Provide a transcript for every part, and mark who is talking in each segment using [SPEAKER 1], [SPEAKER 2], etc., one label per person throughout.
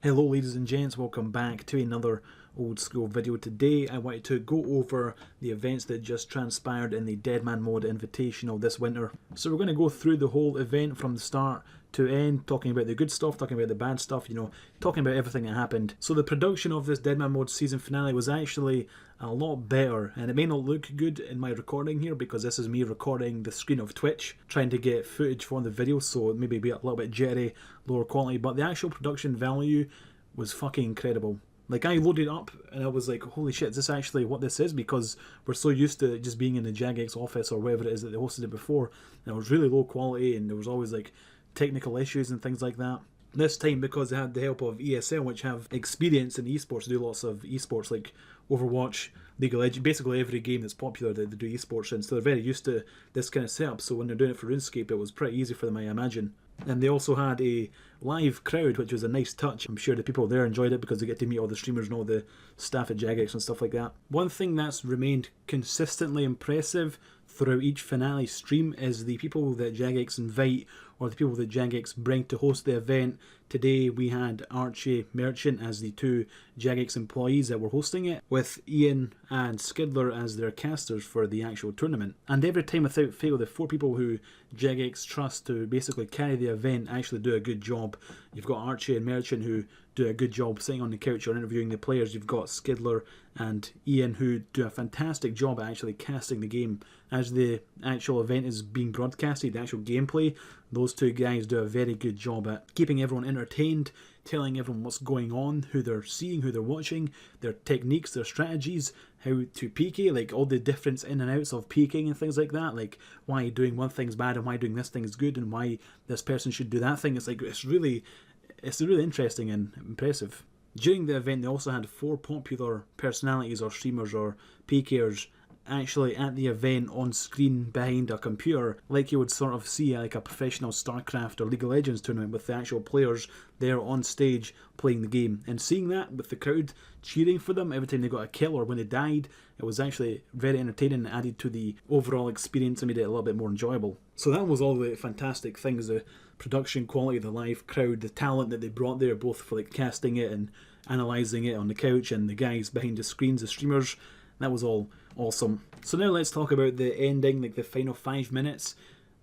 [SPEAKER 1] Hello ladies and gents, welcome back to another old school video. Today I wanted to go over the events that just transpired in the Deadman Mode Invitational this winter. So we're going to go through the whole event from the start to end, talking about the good stuff, talking about the bad stuff, talking about everything that happened. So the production of this Deadman Mode season finale was actually a lot better, and it may not look good in my recording here because this is me recording the screen of Twitch, trying to get footage for the video, so it maybe be a little bit jittery, lower quality, but the actual production value was fucking incredible. Like, I loaded up and I was like, holy shit, is this actually what this is? Because we're so used to just being in the Jagex office or wherever it is that they hosted it before, and it was really low quality and there was always like technical issues and things like that. This time, because they had the help of ESL, which have experience in esports, do lots of esports like Overwatch, League of Legends, basically every game that's popular they do esports in, so they're very used to this kind of setup. So when they're doing it for RuneScape, it was pretty easy for them, I imagine. And they also had a live crowd, which was a nice touch. I'm sure the people there enjoyed it because they get to meet all the streamers and all the staff at Jagex and stuff like that. One thing that's remained consistently impressive throughout each finale stream is the people that Jagex invite, or the people that Jagex bring to host the event. Today we had Archie Merchant as the two Jagex employees that were hosting it, with Ian and Skidler as their casters for the actual tournament. And every time without fail, the four people who Jagex trust to basically carry the event actually do a good job. You've got Archie and Merchant who do a good job sitting on the couch or interviewing the players. You've got Skidler and Ian who do a fantastic job at actually casting the game. As the actual event is being broadcasted, the actual gameplay, those two guys do a very good job at keeping everyone entertained, telling everyone what's going on, who they're seeing, who they're watching, their techniques, their strategies, how to PK, like all the difference in and outs of PKing and things like that, like why doing one thing's bad and why doing this thing is good and why this person should do that thing. It's really interesting and impressive. During the event, they also had 4 popular personalities or streamers or PKers actually at the event on screen behind a computer, like you would sort of see like a professional StarCraft or League of Legends tournament with the actual players there on stage playing the game. And seeing that with the crowd cheering for them every time they got a kill or when they died, it was actually very entertaining and added to the overall experience and made it a little bit more enjoyable. So that was all the fantastic things, the production quality, the live crowd, the talent that they brought there, both for like casting it and analysing it on the couch, and the guys behind the screens, the streamers. That was all awesome. So now let's talk about the ending, like the final 5 minutes.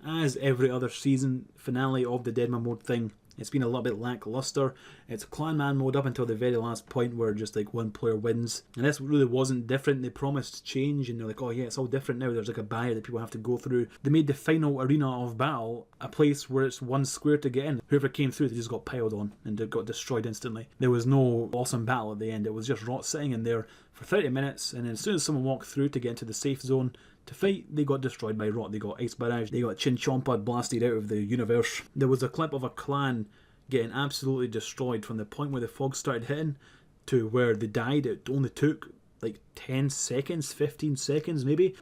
[SPEAKER 1] As every other season finale of the Deadman mode thing, it's been a little bit lackluster. It's clan man mode up until the very last point where just like one player wins. And this really wasn't different. They promised change and they're like, oh yeah, it's all different now. There's like a barrier that people have to go through. They made the final arena of battle a place where it's one square to get in. Whoever came through, they just got piled on and they got destroyed instantly. There was no awesome battle at the end. It was just rot sitting in there for 30 minutes, and then as soon as someone walked through to get into the safe zone to fight, they got destroyed by rot. They got ice barrage, they got chin chompad blasted out of the universe. There was a clip of a clan getting absolutely destroyed from the point where the fog started hitting to where they died. It only took like 10 seconds, 15 seconds maybe.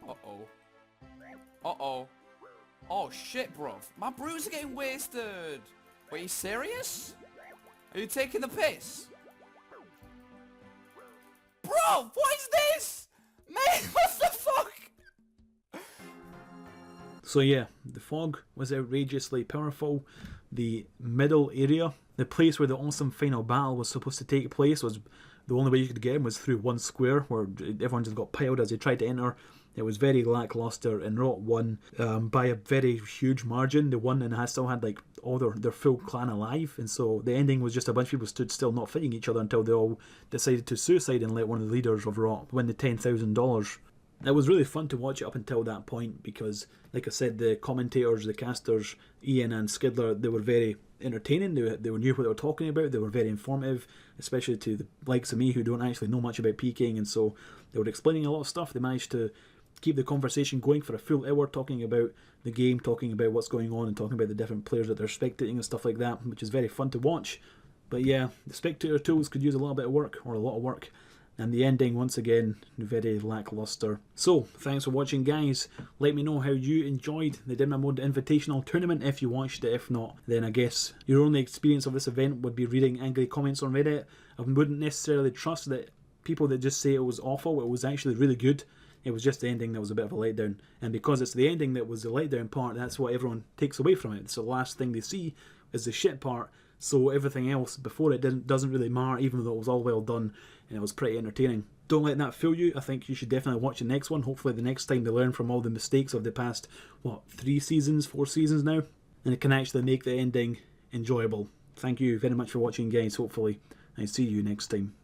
[SPEAKER 2] Uh-oh. Uh-oh. Oh shit, bruv. My brews are getting wasted. Wait, are you serious? Are you taking the piss? Bro, what is this? Man, what the fuck?
[SPEAKER 1] So yeah, the fog was outrageously powerful. The middle area, the place where the awesome final battle was supposed to take place, was the only way you could get him was through one square where everyone just got piled as they tried to enter. It was very lackluster, and Rot won by a very huge margin. They won and still had like all their full clan alive, and so the ending was just a bunch of people stood still not fighting each other until they all decided to suicide and let one of the leaders of Rot win the $10,000. It was really fun to watch it up until that point because, like I said, the commentators, the casters, Ian and Skidler, they were very entertaining. They knew what they were talking about. They were very informative, especially to the likes of me who don't actually know much about PKing, and so they were explaining a lot of stuff. They managed to keep the conversation going for a full hour, talking about the game, talking about what's going on, and talking about the different players that they're spectating and stuff like that, which is very fun to watch. But yeah, the spectator tools could use a little bit of work, or a lot of work. And the ending, once again, very lackluster. So, thanks for watching, guys. Let me know how you enjoyed the Deadman Mode Invitational Tournament, if you watched it. If not, then I guess your only experience of this event would be reading angry comments on Reddit. I wouldn't necessarily trust that people that just say it was awful. It was actually really good. It was just the ending that was a bit of a letdown. And because it's the ending that was the letdown part, that's what everyone takes away from it. So the last thing they see is the shit part, So everything else before it doesn't really matter, even though it was all well done and it was pretty entertaining. Don't let that fool you. I think you should definitely watch the next one. Hopefully the next time they learn from all the mistakes of the past, 4 seasons now, and it can actually make the ending enjoyable. Thank you very much for watching, guys. Hopefully I see you next time.